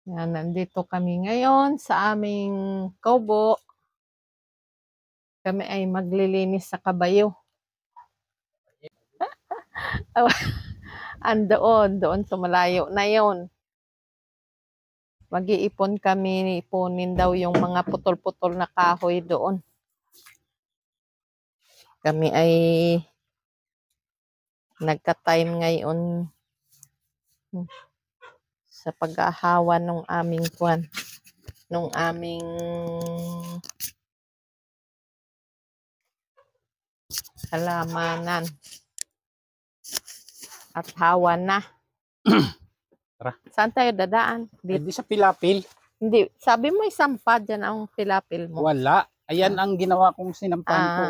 Yan, nandito kami ngayon sa aming kubo. Kami ay maglilinis sa kabayo. Doon sa malayo na yon. Mag-iipon kami, ipunin daw yung mga putol-putol na kahoy doon. Kami ay nagka-time ngayon sa pag-ahawa ng aming halamanan. At hawa na. Saan tayo dadaan? Hindi sa pilapil. Hindi. Sabi mo isampa dyan ang pilapil mo. Wala. Ayan ang ginawa kong sinampahan ko.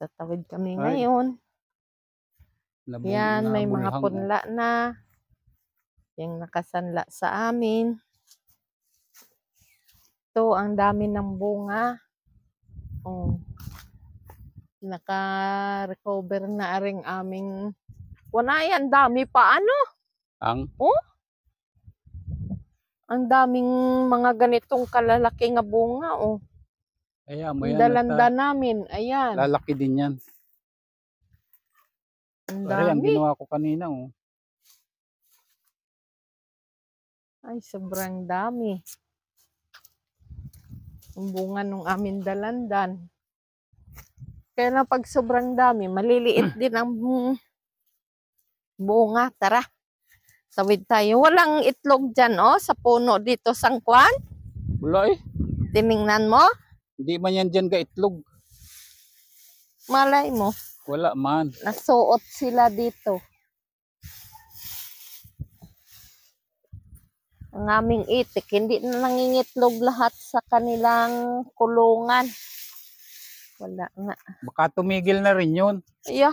Tatawid kami ngayon. Yan, may mga punla na. Yung nakasanla sa amin. Ito, ang dami ng bunga. Oh. Naka-recover na rin aming. Wala yan, dami pa ano? Ang daming mga ganitong kalalaki nga bunga, oh. Ayan, dalanda namin, ayan. Lalaki din yan. Ang dami. Ang ginawa ko kanina, oh. Ay, sobrang dami. Ang bunga nung amin dalandan. Kaya na pag sobrang dami, maliliit din ang bunga. Tara. Tawid tayo. Walang itlog dyan, oh, sa puno dito, sangkwan. Wala eh. Tiningnan mo? Hindi man yan dyan itlog. Malay mo. Wala man. Nasuot sila dito. Ang aming itik, hindi na nangingitlog lahat sa kanilang kulungan. Wala nga. Baka tumigil na rin yun. Yeah.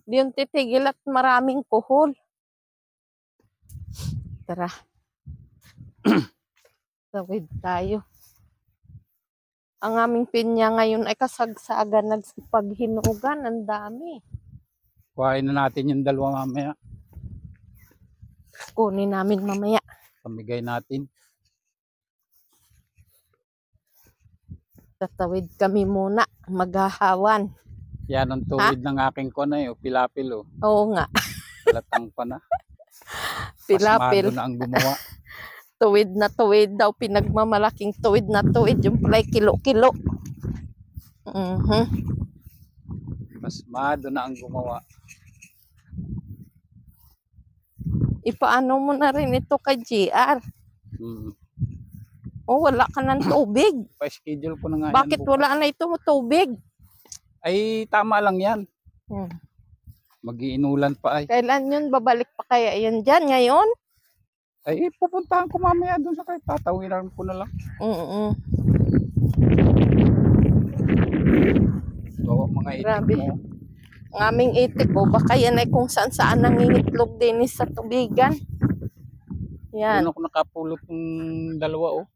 Di yung titigil at maraming kuhol. Tara. Tawid tayo. Ang aming pinya ngayon ay kasagsagan nagpaghinugan. Ang dami. Kuhain na natin yung dalawa mamaya. Kunin namin mamaya. Pamigay natin. Tatawid kami muna. Maghahawan. Yan ang tuwid ng aking pilapil. Oh. Oo nga. Latang pa na. Pilapil. Pasmado na ang gumawa. Tuwid na tuwid daw. Pinagmamalaking tuwid na tuwid. Yung pala'y kilo-kilo. Pasmado na ang gumawa. Ipaano mo na rin ito kay GR. Oh, wala ka ng tubig. Pa-schedule ko na nga. Bakit wala na ito mo tubig? Ay, tama lang yan. Mag-iinulan pa ay. Kailan yun? Babalik pa kaya yan dyan ngayon? Ay, pupuntahan ko mamaya doon sa kayo. Tatawiran ko na lang. So, mga itik Grabe. mo. Ang aming itik, baka yan ay kung saan nangingitlog din sa tubigan. Yan. Doon ako nakapulot ng dalawa, oh.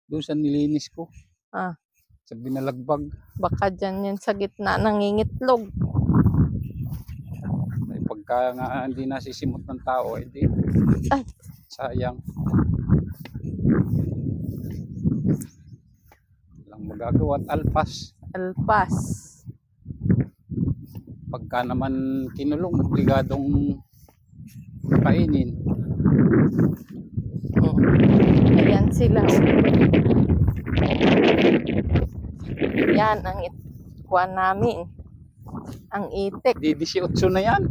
Doon sa nilinis ko. Sa binalagbag. Baka dyan yan sa gitna nangingitlog. Ay, pagka nga hindi nasisimot ng tao, hindi. Ay. Sayang. Walang magagawa at alpas. Alpas. Pagka naman kinulong, obligadong kainin. Ayan sila. Yan ang kuwan namin. Ang itik. Di 18 na yan.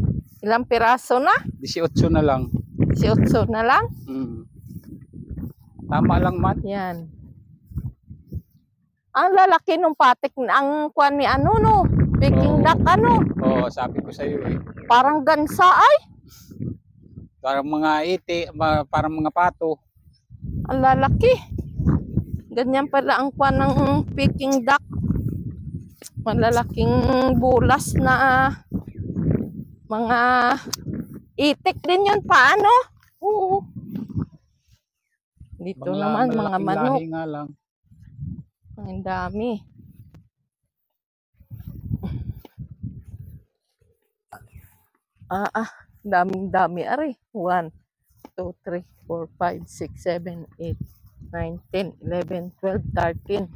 Ilang piraso na? 18 na lang. 18 na lang? Tama lang man. Yan. Ang lalaki nung patik, ang kuwan ni ano no? Peking duck ano? Oo, sabi ko sa iyo eh. Parang gansa ay. Parang mga parang mga pato. Ang lalaki. Ganyan pala ang kuwan ng Peking duck. Malalaking bulas na mga itik din yun. Paano? Oo. Dito naman mga manok. Nga lang. Ang dami. Daming-dami ari. 1, 2, 3, 4, 5, 6, 7, 8, 9, 10, 11, 12, 13,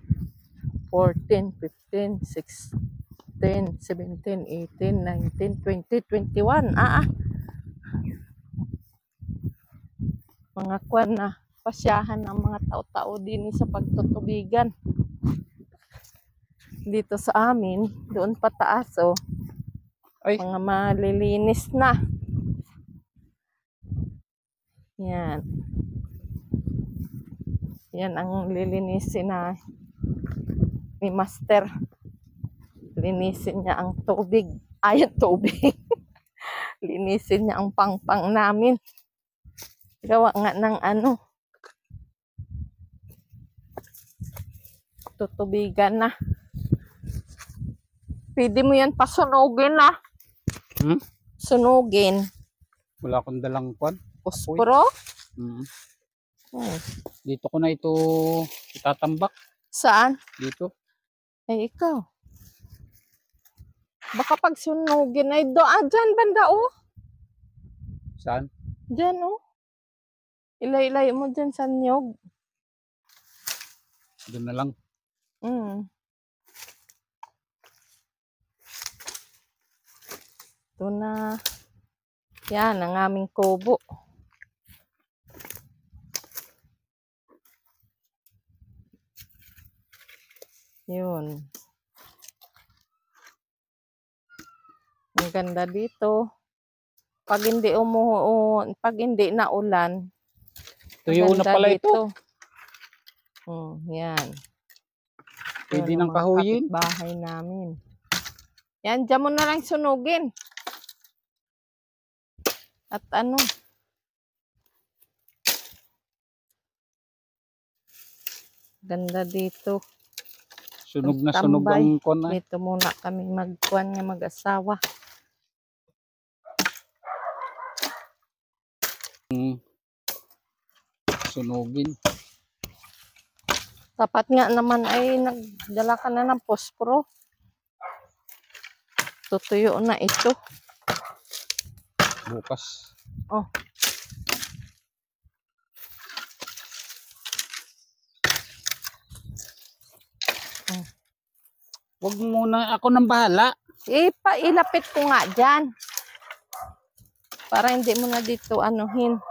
14, 15, 16, 17, 18, 19, 20, 21. Mga kwan na pasyahan ng mga tao-tao din sa pagtutubigan. Dito sa amin, doon pataas Ay, mga malilinis na. Yan. Yan ang lilinisin na ni Master. Linisin niya ang tubig. Ay, ang tubig. Linisin niya ang pangpang namin. Gawa nga ng tutubigan na. Pwede mo yan pasunugin na. Sunugin. wala akong dalang kwan. Posporo? Dito ko na ito itatambak. Saan? Dito. Ay, ikaw. Baka pag sunugin ay dyan banda Saan? Dyan Ilay-ilay mo dyan sa niyog. Doon na lang. Ito na. Yan, ang aming kubo. Yun. Ang ganda dito. Pag hindi pag hindi na ulan, Tuyo na pala ito. Yan. Pwede nang kahuyin. Bahay namin. Yan, dyan mo na lang sunugin. At ganda dito. Sunog na sunog ang kon. Dito muna kami magkuhan ng mag-asawa. Sunugin. Tapat nga naman ay nagdala ka na ng posporo. Tutuyo na ito. Bukas. Wag muna ako nang bahala. Ilapit ko nga dyan. Para hindi mo na dito anuhin.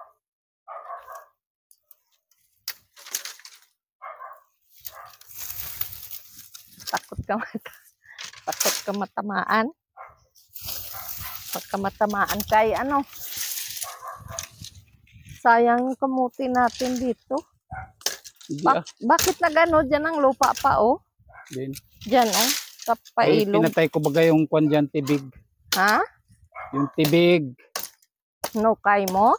Takot ka matamaan. Pagka matamaan kay sayang yung kamuti natin dito. Bakit na gano'n? Dyan ang lupa pa Dyan sa pailog. Pinatay ko bagay yung kwan dyan, tibig. Ha? Yung tibig. Nukay mo?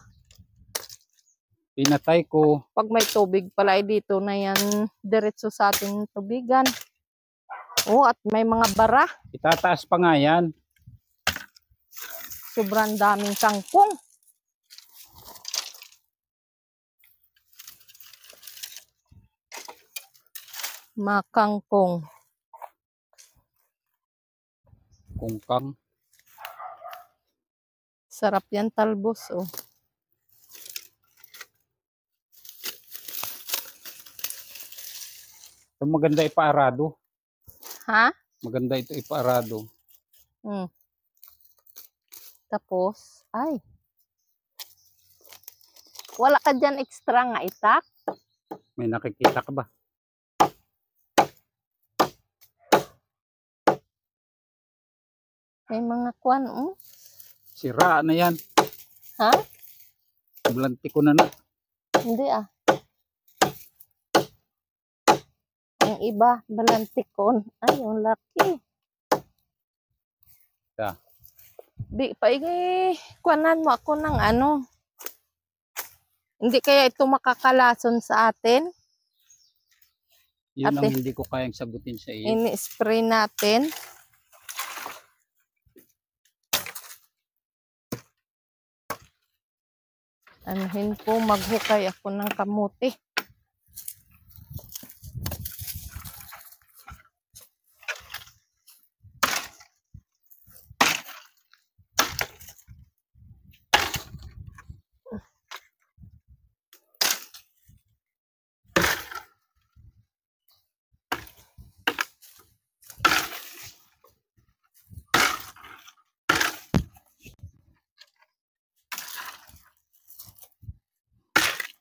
Pinatay ko. Pag may tubig pala dito na yan, diretso sa ating tubigan. At may mga bara. Itataas pa nga yan. Sobrang daming kangkong. Makangkong. Kungkang. Sarap yan talbos Ito maganda ipaarado. Ha? Maganda ito ipaarado. Tapos, wala ka dyan extra nga itak? May nakikita ka ba? May mga kwan, Sira na yan. Ha? Blanti ko na. Hindi Ang iba, balantikon. Ay, yung laki. Kuwanan mo ako ng Hindi kaya ito makakalason sa atin? Yun ang hindi ko kayang sagutin sa iyo. Ini-spray natin. Anuhin ko, maghukay ako ng kamuti.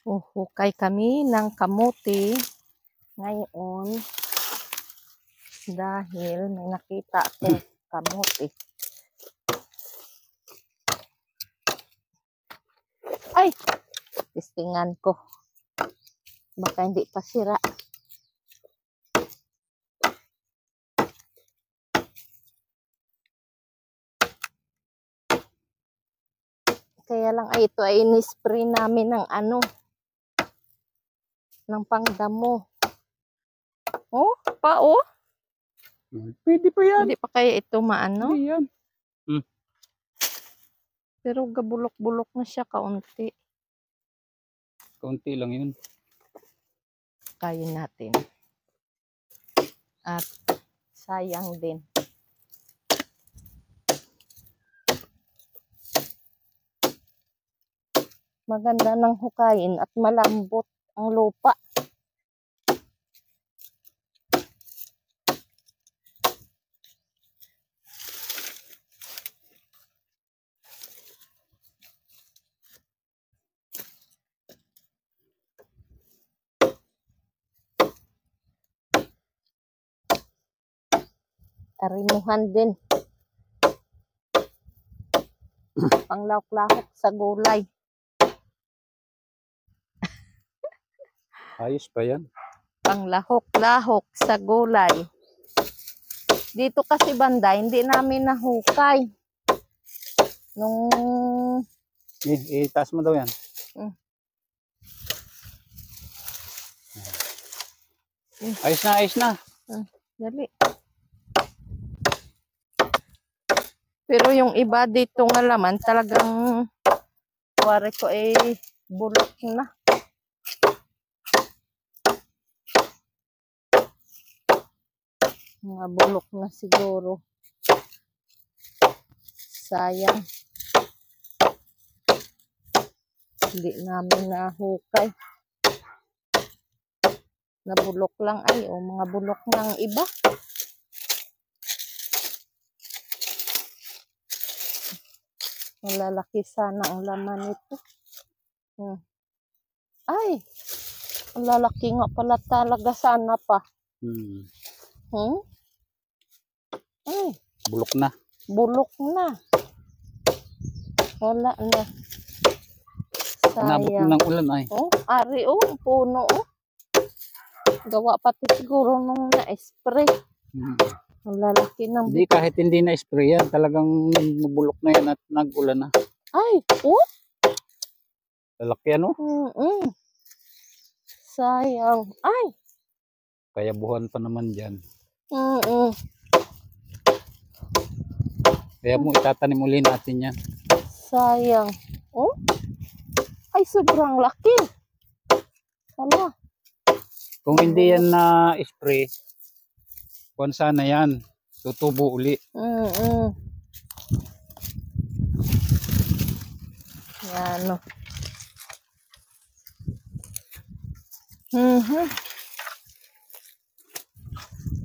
Huhukay kami ng kamuti ngayon dahil may nakita akong kamuti. Ay! Testingan ko. Baka hindi pa sira. Kaya lang ay ito ay in-spray namin ng ng pangdamo. Oh, oh. Pwede pa yan. Hindi pa kaya ito maano? Hindi yan. Pero gabulok-bulok na siya kaunti. Kaunti lang yun. Kaya natin. At sayang din. Maganda ng hukayin at malambot ang lupa. Arimuhan din. Panglahok-lahok sa gulay. Ayos pa yan. Panglahok-lahok sa gulay. Dito kasi banda, hindi namin nahukay. Nung... Itaas mo daw yan. Ayos na, ayos na. Dali. Pero yung iba dito nga laman, talagang wari ko ay bulok na. Mga bulok na siguro. Sayang. Hindi namin nahukay. Nabulok lang ay, mga bulok ng iba. Malalaki sana ang laman nito. Ay! Ang lalaki nga pala talaga sana pa. Ay! Bulok na. Bulok na. Wala na. Nabot Sayang. ng ulan ay. Ari ang puno Gawa pati siguro nung na-spray. Ang lalaki ng... Hindi, kahit hindi na-spray yan, talagang nabulok na yan at nag-ulan na. Ay! Lalaki ano? Sayang. Ay! Kaya buhan pa naman dyan. Kaya mo itatanim uli natin yan. Sayang. Ay, sobrang laki. Hala. Kung hindi yan na-spray, kung sana yan, tutubo uli. Yan.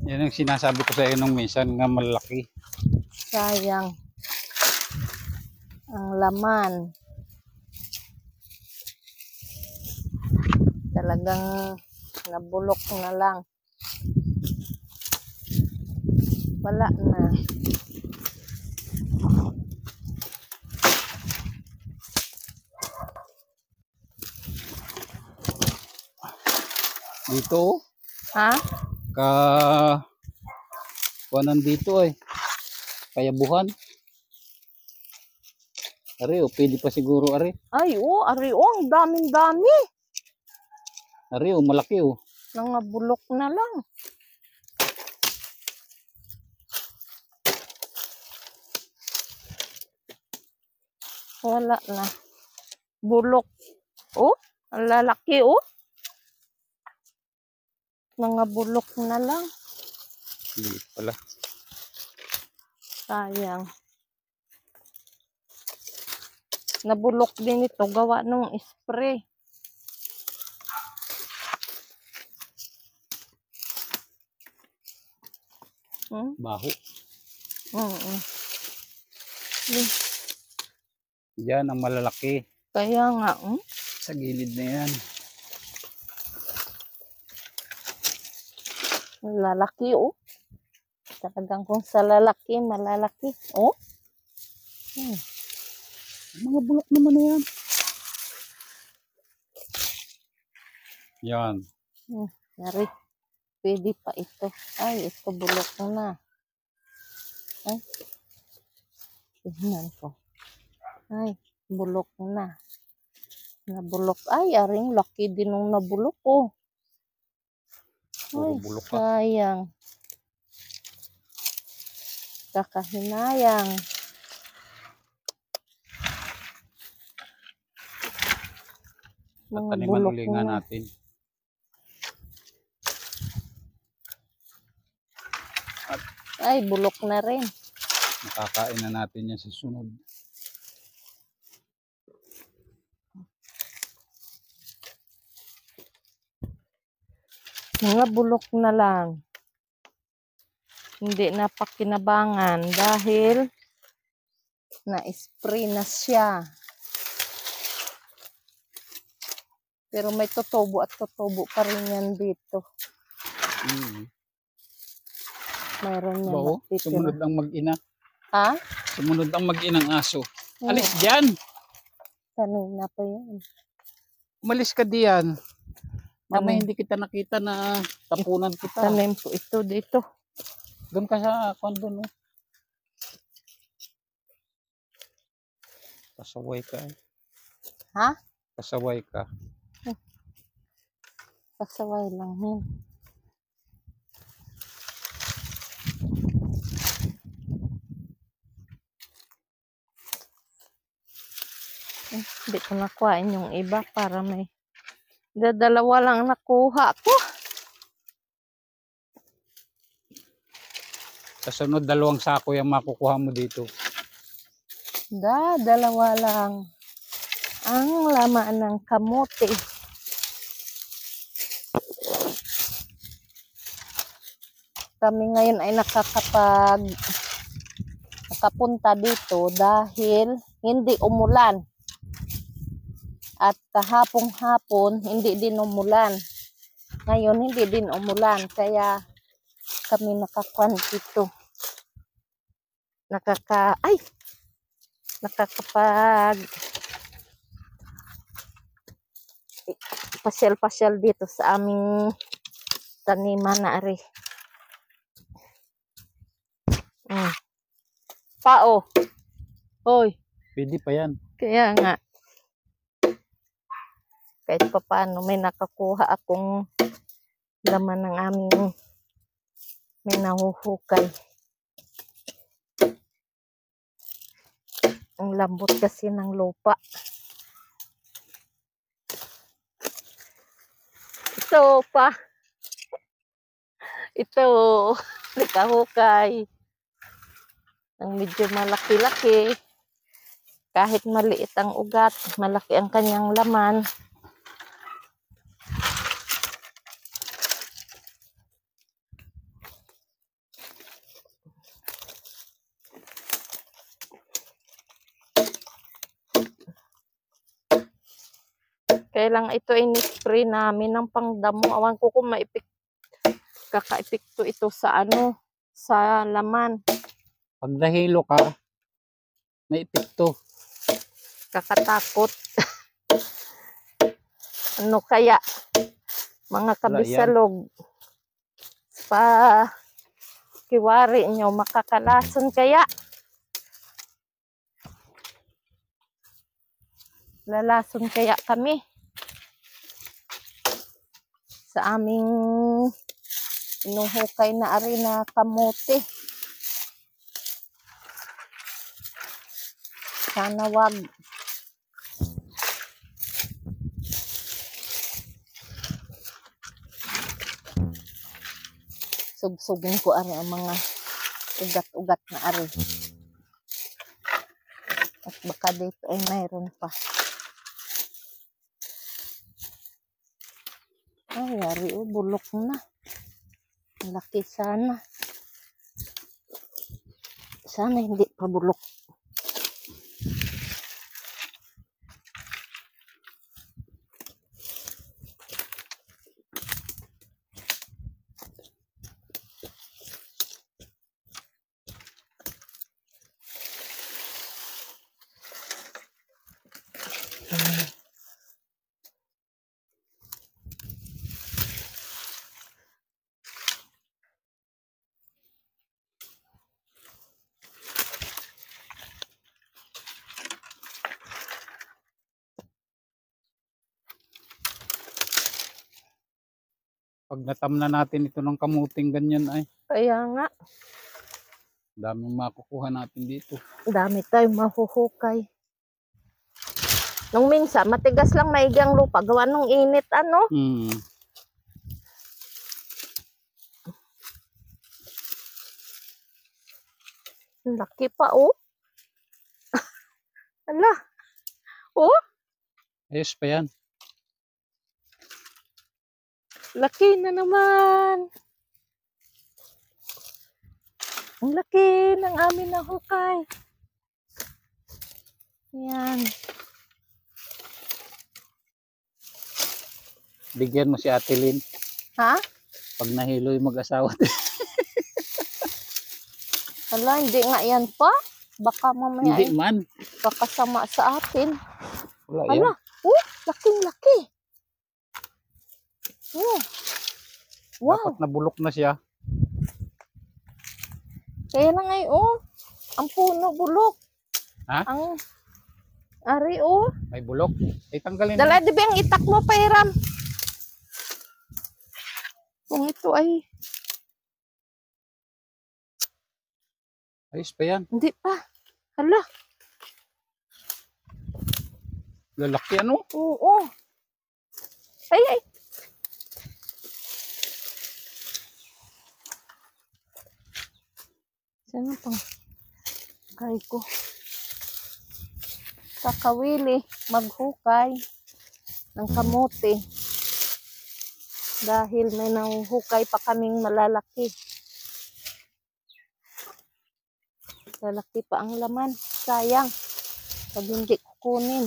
Yan ang sinasabi ko sa iyo nung minsan nga malaki. Sayang. Ang laman. Talagang nabulok na lang. Wala na. Dito? Ha? Kuwanan dito ay. Kaya buhan. Ari, pwede pa siguro ari. Ay, ari, ang daming-dami. Ari, malaki Nangabulok na lang. Wala na. Bulok. Ang lalaki Nangabulok na lang. Hindi pala. Sayang. Nabulok din ito gawa nung spray. Baho. Yan Yan ang malalaki. Kaya nga, Sa gilid na yan. Lalaki, oh. Talagang kung sa lalaki, malalaki. Oh. Mga bulok naman na yan. Yan. Yari. Pwede pa ito. Ay, ito bulok na. Ay. Tignan ko. Ay, bulok na. Nabulok. Ay, aring laki din nung nabulok, oh. Ay, Bulok ka. sayang. Kakahinayang. Mga Taniman bulok uli nga na. natin. Ay, bulok na rin. Nakakain na natin yan sa sunod. Mga bulok na lang. Hindi na pakinabangan dahil na-spray na siya. Pero may tutubo at tutubo pa rin yan dito. Mayroon yan. Bao, sumunod ang mag-ina. Ha? Sumunod ang mag-inang aso. Alis dyan! Kanina pa yan. Umalis ka diyan. Mamaya hindi kita nakita na tapunan kita. Tanim po ito dito. Doon ka sa kondo, no? Pasaway ka. Ha? Pasaway ka. Pasaway lang yun. Hindi ko nakuhain yung iba para may dalawa lang nakuha ko. Kasunod, 2 sako yung makukuha mo dito. Dalawa lang ang laman ng kamote. Kami ngayon ay nakapunta dito dahil hindi umulan. At kahapong-hapon, hindi din umulan. Ngayon, hindi din umulan. Kaya kami nakakuan dito. Nakakapag pasyal-pasyal dito sa aming taniman na ari. Pao. Hoy. Pwede pa yan. Kaya nga. Kahit pa paano may nakakuha akong laman ng aming may nahuhukay. Ang lambot kasi ng lupa. Ito pa. Ito. Nakahukay. Ang medyo malaki-laki. Kahit maliit ang ugat, malaki ang kanyang laman. Kaya lang ito ay ni-spray namin ng pangdamo. Awan ko kung kaka-epekto ito sa sa laman. Pag nahilo ka, may epekto. Kakatakot. Ano kaya? Mga kabisalog. Kiwari nyo, makakalason kaya? Lalason kaya kami? Sa aming inuhukay na ari na kamote. Sana wag. Subsubin ko ari ang mga ugat-ugat na ari. At baka dito ay mayroon pa. Ay, yari o, bulok na. Laki sana. Sana hindi pa bulok. Pag natamna natin ito ng kamuting ganyan ay, Kaya nga, daming makukuha natin dito. dami tayong mahuhukay. Nung minsan, matigas lang maigang lupa. Gawa nung init, ano? Laki pa, oh. Ala. Oh, Ayos pa yan. laki na naman. Ang laki ng amin na hukay. Yan. Bigyan mo si Ate Lynn. Ha? Pag nahilo yung mag-asawa. Ala, hindi nga yan pa. Baka mamaya Hindi man. kakasama sa atin. Wala yan. Ala, oh, laking-laki. Oh. Wow. Dapat nabulok na siya. Kaya na ngayon, oh. Ang puno bulok. Ha? Ang ari, oh. May bulok. Ay tanggalin Dala, mo. di ba ang itak mo, Pairam? Kung ito ay, Ayos pa yan. hindi pa. Hala, Lalaki ano? oo. Ay, ay. Saan pang kay ko? Kakawili, maghukay ng kamote. Dahil may nahuhukay pa kaming malalaki. Lalaki pa ang laman. Sayang. Pag hindi kukunin.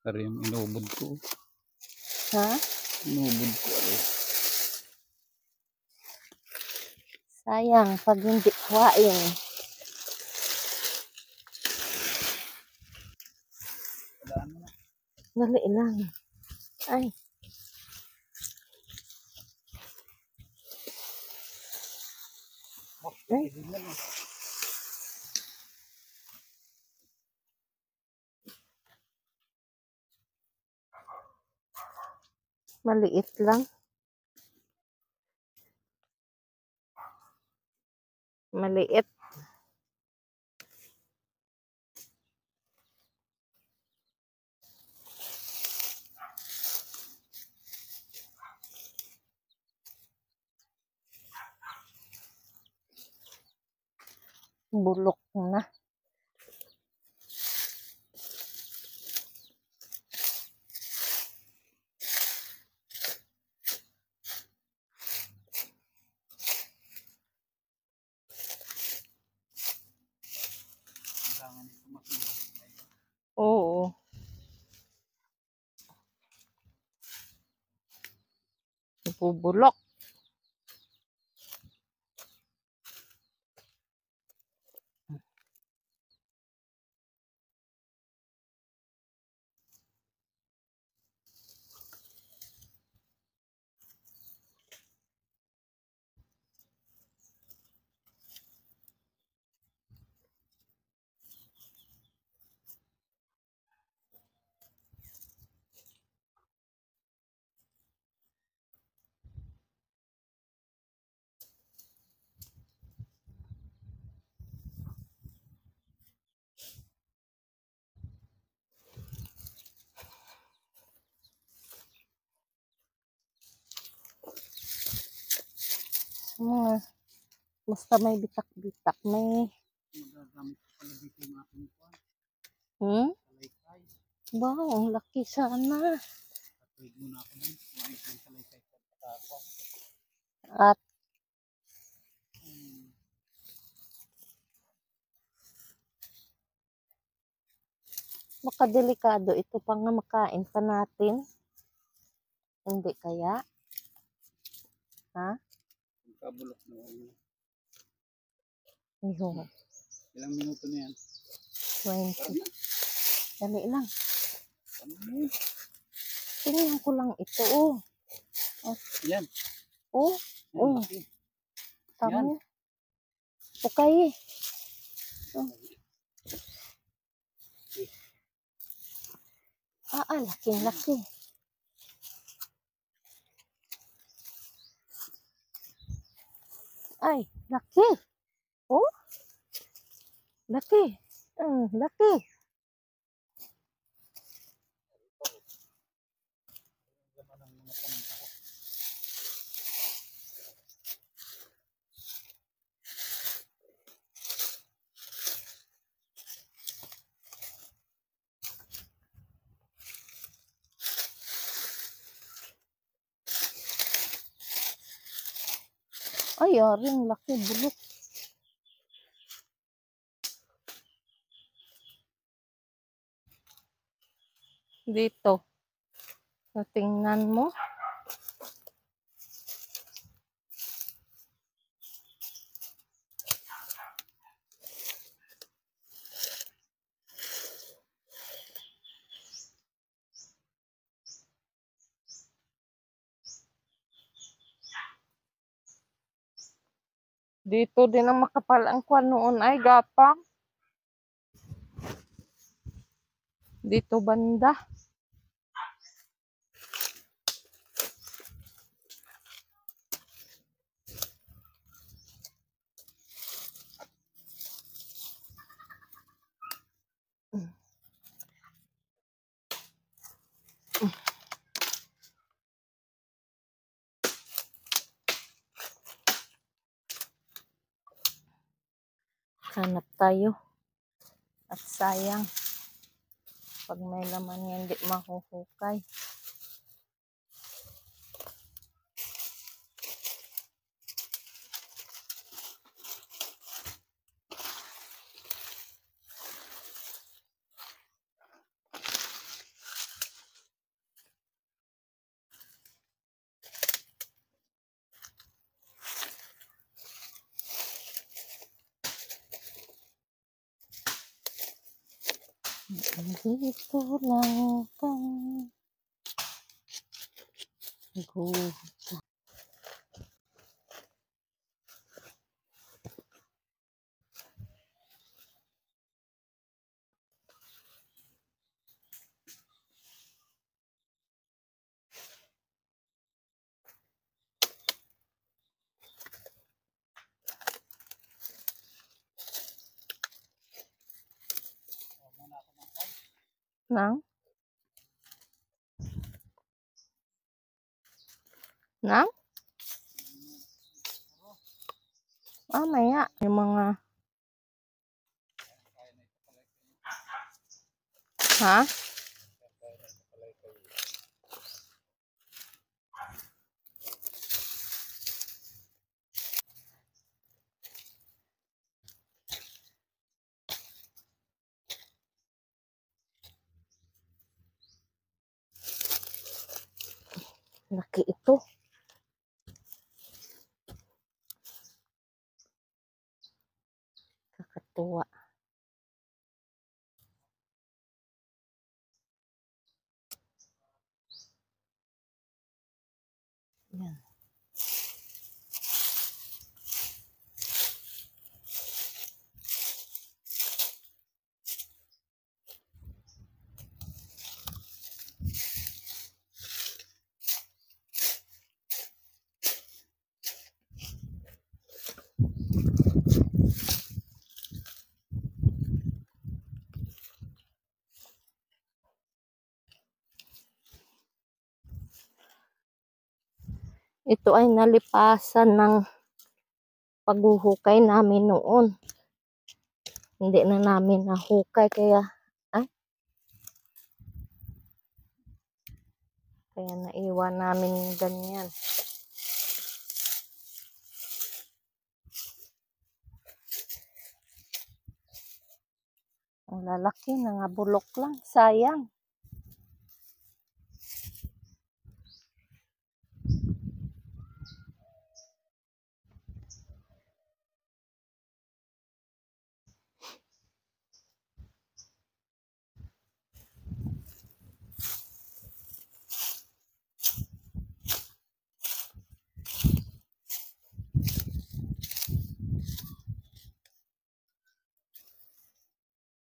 Pero yung inubod ko. Ha? Inubod ko. Sayang pag hindi kuhain. Dali lang. Ay. Ay. Maliit lang. Maliit. Bulok na. Oo. Bubulok. Mga basta may bitak-bitak, may wow, ang laki sana. At baka delikado ito pa nga makain pa natin. Hindi kaya? Ha? Kabulok na. Ayun, Ilang minuto na yan? 20. Dali lang. Ano? Tingnan ko lang ito, oh. Yan. Oh, Yan, oh. laki. Tama. Okay. Oh. Laki. Ay, laki. Oh, laki. Laki. Ay, aring laki bulok. Dito. So, tingnan mo. Dito din ang makapal ang kwan noon ay gapang. Dito banda. Hanap tayo. At sayang. Pag may laman yan, hindi mahuhukay. Dito lang kang gusto. Nang? Nang? Maya. Yung mga... Ha? Laki ito. Kakatuwa. Yan. Ito ay nalipasan ng paghuhukay namin noon. Hindi na namin nahukay kaya naiwan namin ganyan. Ang lalaki na nga bulok lang. Sayang.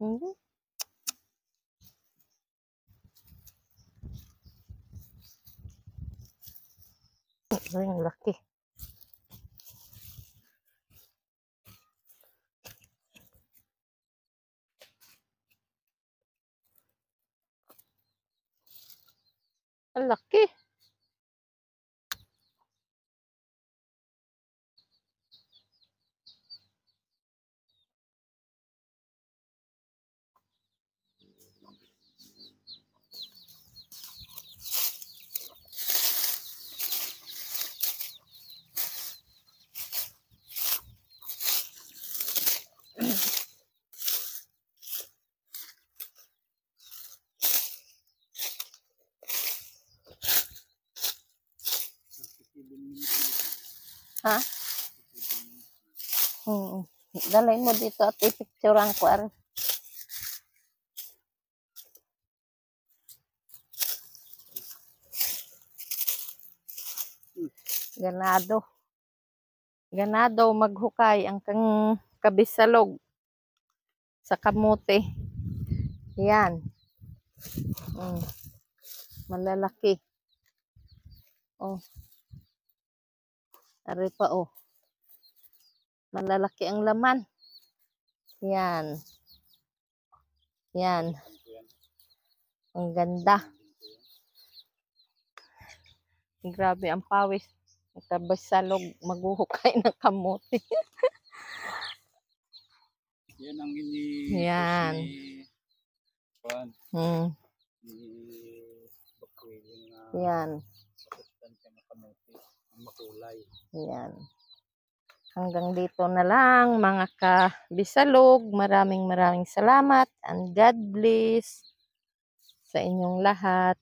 Mhm. Ang laki. Ang laki. Ha? Dalhin mo dito at ipicturean ko. Ganado. Ganado maghukay ang kang kabisalog sa kamote. Yan. Malalaki. Oh. Ari pa oh. Malalaki ang laman. Yan. Yan. Ang ganda. Grabe ang pawis. Kabisalog maghuhukay ng kamote. Yan ang ini Yan. Yan. Yan. Hanggang dito na lang mga kabisalog. Maraming salamat and God bless sa inyong lahat.